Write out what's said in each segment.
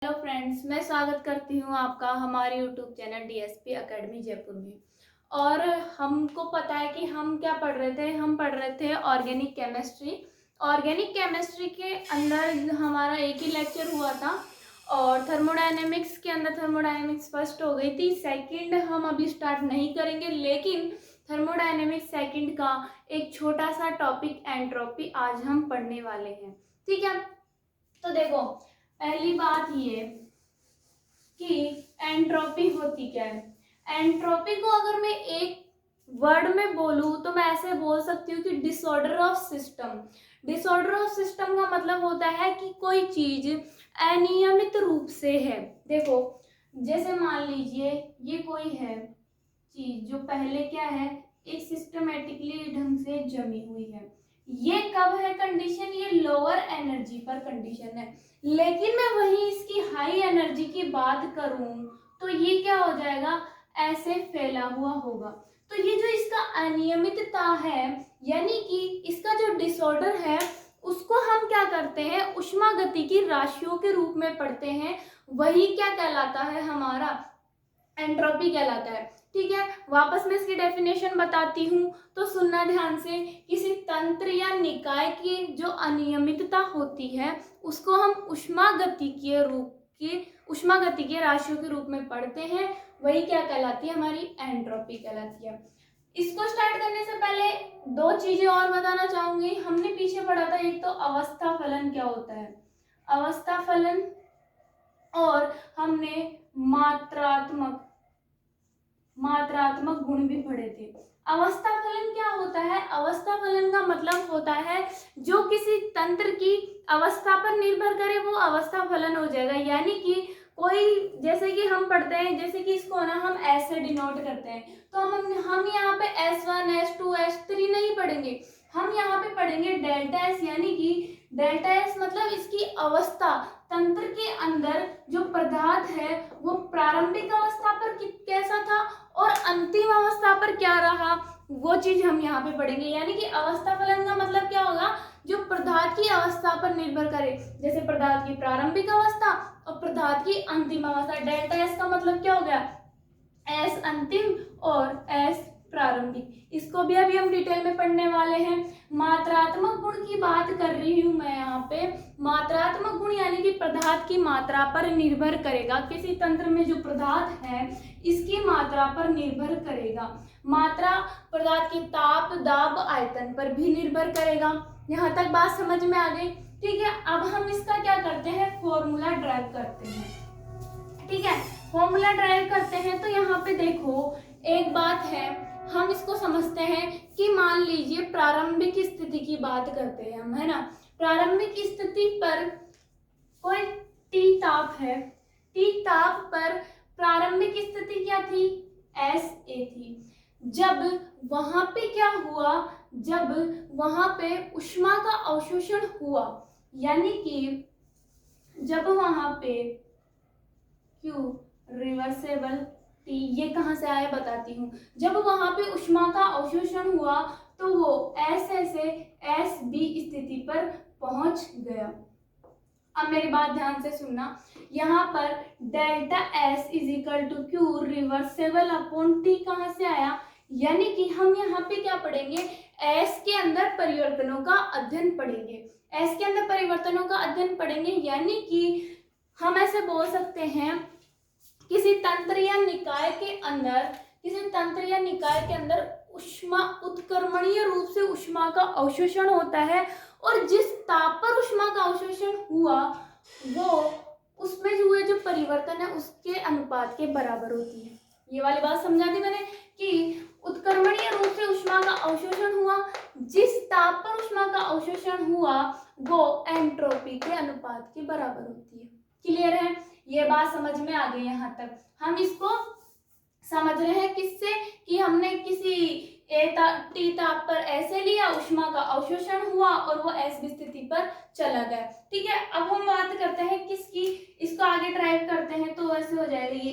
Hello friends, मैं स्वागत करती हूँ आपका हमारे YouTube channel DSP academy Jaipur में। और हमको पता है कि हम क्या पढ़ रहे थे। हम पढ़ रहे थे ऑर्गेनिक केमिस्ट्री। ऑर्गेनिक केमिस्ट्री के अंदर हमारा एक ही लेक्चर हुआ था और थर्मोडायनेमिक्स के अंदर थर्मोडायनेमिक्स फर्स्ट हो गई थी। सेकंड हम अभी स्टार्ट नहीं करेंगे, लेकिन थर्मोडायनेमिक्स सेकंड का एक छोटा सा टॉपिक एंट्रोपी आज हम पढ़ने वाले हैं। ठीक है, तो देखो, पहली बात ये कि एंट्रोपी होती क्या है। एंट्रोपी को अगर मैं एक वर्ड में बोलूं तो मैं ऐसे बोल सकती हूँ कि disorder of system. Disorder of system का मतलब होता है कि कोई चीज अनियमित रूप से है। देखो, जैसे मान लीजिए ये कोई है चीज जो पहले क्या है, एक सिस्टमेटिकली ढंग से जमी हुई है। ये कब है कंडीशन, ये लोअर एनर्जी पर कंडीशन है। लेकिन मैं वही इसकी हाई एनर्जी की बात करूं तो ये क्या हो जाएगा, ऐसे फैला हुआ होगा। तो ये जो इसका अनियमितता है, यानी कि इसका जो डिसऑर्डर है, उसको हम क्या करते हैं, ऊष्मागतिकी राशियों के रूप में पढ़ते हैं। वही क्या कहलाता है, हमारा एंट्रोपी कहलाता है। ठीक है, वापस मैं इसकी डेफिनेशन बताती हूँ तो सुनना ध्यान से। किसी तंत्र या निकाय की जो अनियमितता होती है उसको हम ऊष्मागतिकीय राशियों के रूप में पढ़ते हैं। वही क्या कहलाती है, हमारी एंट्रोपी कहलाती है। इसको स्टार्ट करने से पहले दो चीजें और बताना चाहूंगी। हमने पीछे पढ़ा था, एक तो अवस्था फलन क्या होता है, अवस्था फलन, और हमने मात्रात्मक गुण भी पढ़े थे। अवस्था फलन क्या होता है, अवस्था फलन का मतलब होता है जो किसी तंत्र की अवस्था पर निर्भर करे वो अवस्था फलन हो जाएगा। यानी कि कोई, जैसे कि हम पढ़ते हैं, जैसे कि इसको ना हम ऐसे डिनोट करते हैं, तो हम यहाँ पे S1 S2 S3 नहीं पढ़ेंगे। हम यहाँ पे पढ़ेंगे डेल्टा एस, यानी कि डेल्टा एस मतलब इसकी अवस्था, तंत्र के अंदर जो पदार्थ है वो प्रारंभिक अवस्था पर कैसा था और अंतिम अवस्था पर क्या रहा, वो चीज हम यहाँ पे पढ़ेंगे। यानी कि अवस्था फलन का मतलब क्या होगा, जो पदार्थ की अवस्था पर निर्भर करे, जैसे पदार्थ की प्रारंभिक अवस्था और पदार्थ की अंतिम अवस्था। डेल्टा एस का मतलब क्या हो गया, एस अंतिम और एस प्रारंभिक। इसको भी अभी हम डिटेल में पढ़ने वाले हैं। मात्रात्मक गुण की बात कर रही हूं मैं यहाँ पे। मात्रात्मक गुण यानी कि पदार्थ की मात्रा पर निर्भर करेगा। किसी तंत्र में जो पदार्थ है इसकी मात्रा पर निर्भर करेगा। मात्रा पदार्थ के ताप, दाब, आयतन पर भी निर्भर करेगा। यहाँ तक बात समझ में आ गई। ठीक है, अब हम इसका क्या करते हैं, फॉर्मूला ड्राइव करते हैं। ठीक है, फॉर्मूला ड्राइव करते हैं तो यहाँ पे देखो, एक बात है, हम इसको समझते हैं कि मान लीजिए प्रारंभिक स्थिति की बात करते हैं हम, है ना। प्रारंभिक स्थिति पर कोई टी ताप है, टी ताप पर प्रारंभिक स्थिति क्या थी, एस ए थी। जब वहां पे क्या हुआ, जब वहां पे उष्मा का अवशोषण हुआ, यानी कि जब वहां पे क्यू रिवर्सेबल टी, ये कहाँ से आया बताती हूँ। जब वहां पे उष्मा का अवशोषण हुआ तो वो ऐसे से एस बी स्थिति पर पहुंच गया। अब मेरी बात ध्यान से सुनना, यहाँ पर delta S is equal to Q reversible upon T कहाँ से आया, यानी कि हम यहाँ पे क्या पढ़ेंगे, एस के अंदर परिवर्तनों का अध्ययन पढ़ेंगे। एस के अंदर परिवर्तनों का अध्ययन पढ़ेंगे, यानी कि हम ऐसे बोल सकते हैं, किसी तंत्र या निकाय के अंदर उष्मा उत्क्रमणीय रूप से उष्मा का अवशोषण होता है, और जिस ताप पर उष्मा का अवशोषण हुआ वो उसमें जो हुए जो परिवर्तन है उसके अनुपात के बराबर होती है। ये वाली बात समझा दी मैंने कि उत्क्रमणीय रूप से उष्मा का अवशोषण हुआ, जिस ताप पर उष्मा का अवशोषण हुआ वो एंट्रोपी के अनुपात के बराबर होती है। क्लियर है, ये बात समझ में आ गई। यहाँ तक हम इसको समझ रहे हैं किससे, कि हमने किसी टी ताप पर ऐसे लिया, उष्मा का अवशोषण हुआ और वो एस स्थिति पर चला गया। ठीक है, अब हम बात करते हैं किसकी, इसको आगे ड्राइव करते हैं तो ऐसे हो जाएगा, ये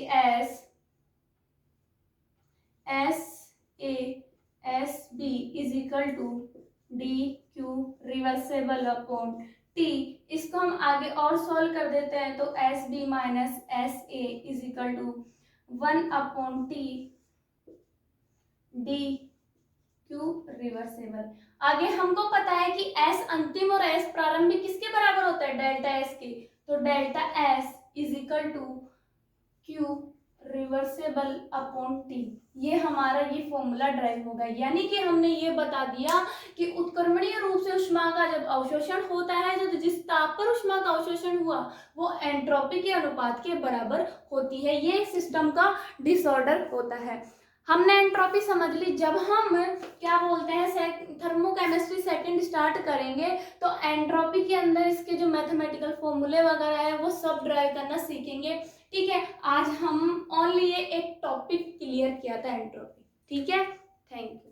S A S B is equal to D Q reversible upon T, इसको हम आगे और सॉल्व कर देते हैं तो S B minus S A is equal to 1/T D Q reversible. आगे हमको पता है कि S अंतिम और S प्रारंभिक किसके बराबर होता है, डेल्टा S के, तो delta S is equal to Q reversible upon T. ये हमारा ये फॉर्मूला ड्राइव होगा, यानी कि हमने ये बता दिया कि उत्क्रमणीय रूप से ऊष्मा का जब अवशोषण होता है, जो जिस ताप पर ऊष्मा का अवशोषण हुआ वो एंट्रोपी के अनुपात के बराबर होती है। ये सिस्टम का डिसऑर्डर होता है। हमने एंट्रोपी समझ ली। जब हम क्या बोलते हैं थर्मोकेमिस्ट्री सेकंड स्टार्ट करेंगे तो एंट्रोपी के अंदर इसके जो मैथमेटिकल फॉर्मूले वगैरह है वो सब ड्राइव करना सीखेंगे। ठीक है, आज हम ओनली ये एक टॉपिक क्लियर किया था एंट्रोपी। ठीक है, थैंक यू।